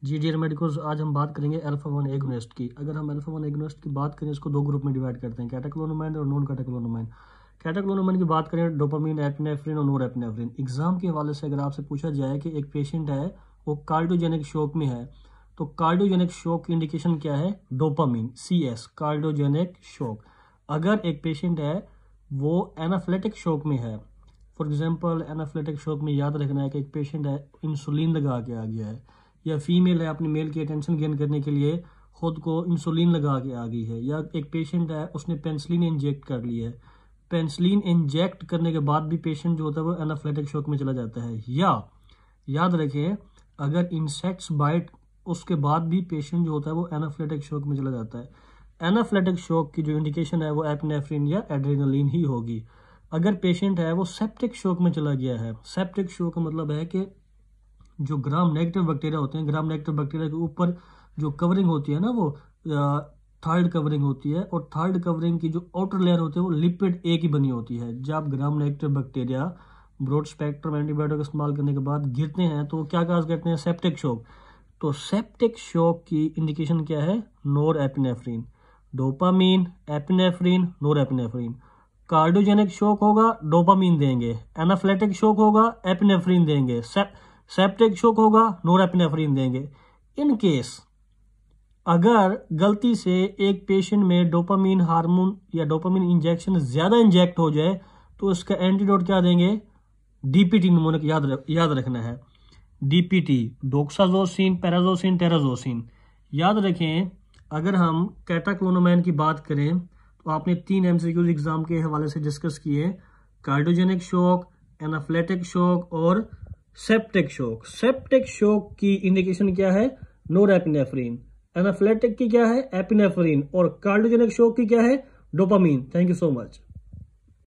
जी dear medicos, आज हम बात करेंगे अल्फा-1 एगोनिस्ट की। अगर हम अल्फा-1 एगोनिस्ट की बात करें, इसको दो ग्रुप में डिवाइड करते हैं, कैटेकोलोनामाइन और नॉन कैटेकोलोनामाइन। कैटेकोलोनामाइन की बात करें, डोपामिन, एपिनेफ्रिन और नोरेपिनेफ्रिन। एग्जाम के हवाले से अगर आपसे पूछा जाए कि एक पेशेंट है वो कार्डियोजेनिक शॉक में है, तो कार्डियोजेनिक शॉक की इंडिकेशन क्या है? Dopamine, CS, cardiogenic shock. अगर एक पेशेंट है वो एनाफ्लेटिक शॉक में है, फॉर एग्जाम्पल एनाफ्लेटिक शॉक में याद रखना है कि एक पेशेंट है इंसुलिन लगा के आ गया है, या फीमेल है अपनी मेल की अटेंशन गेन करने के लिए खुद को इंसुलिन लगा के आ गई है, या एक पेशेंट है उसने पेंसिलिन इंजेक्ट कर ली है, पेंसिलिन इंजेक्ट करने के बाद भी पेशेंट जो होता है वो एनाफ्लेटिक शॉक में चला जाता है। या याद रखें, अगर इंसेक्ट्स बाइट उसके बाद भी पेशेंट जो होता है वो एनाफ्लेटिक शॉक में चला जाता है। एनाफ्लेटिक शॉक की जो इंडिकेशन है वो एपिनेफ्रिन या एड्रेनालिन ही होगी। अगर पेशेंट है वो सेप्टिक शॉक में चला गया है, सेप्टिक शॉक का मतलब है कि जो ग्राम नेगेटिव बैक्टीरिया होते हैं, ग्राम नेगेटिव बैक्टीरिया के ऊपर जो कवरिंग होती है ना, वो थर्ड कवरिंग होती है, और थर्ड कवरिंग की जो आउटर लेयर होती है वो लिपिड ए की बनी होती है। जब gram negative bacteria broad spectrum antibiotic इस्तेमाल करने के बाद गिरते हैं तो क्या काज करते हैं? Septic shock. तो सेप्टिक शॉक की इंडिकेशन क्या है? नोर एपिनेफ्रिन, डोपामीन, एपिनेफ्रिन, नोर एपिनेफ्रिन। कार्डियोजेनिक शॉक होगा, डोपामीन देंगे। एनाफ्लेटिक शॉक होगा, एपिनेफ्रिन देंगे। सेप्टिक शॉक होगा, नोरेपिनेफ्रिन देंगे। इन केस अगर गलती से एक पेशेंट में डोपामीन हार्मोन या डोपामीन इंजेक्शन ज्यादा इंजेक्ट हो जाए तो इसका एंटीडोट क्या देंगे? DPT निमोनिक याद रखना है। DPT, doxazosin, prazosin, terazosin. याद रखें, अगर हम कैटाक्लोनामाइन की बात करें तो आपने 3 MCQs एग्जाम के हवाले से डिस्कस किए, कार्डियोजेनिक शॉक, एनाफ्लेटिक शॉक और सेप्टिक शॉक। सेप्टिक शॉक की इंडिकेशन क्या है? नोरेपिनेफ्रिन। एनाफ्लेटिक की क्या है? एपिनेफ्रिन। और कार्डियोजेनिक शॉक की क्या है? Dopamine. Thank you so much.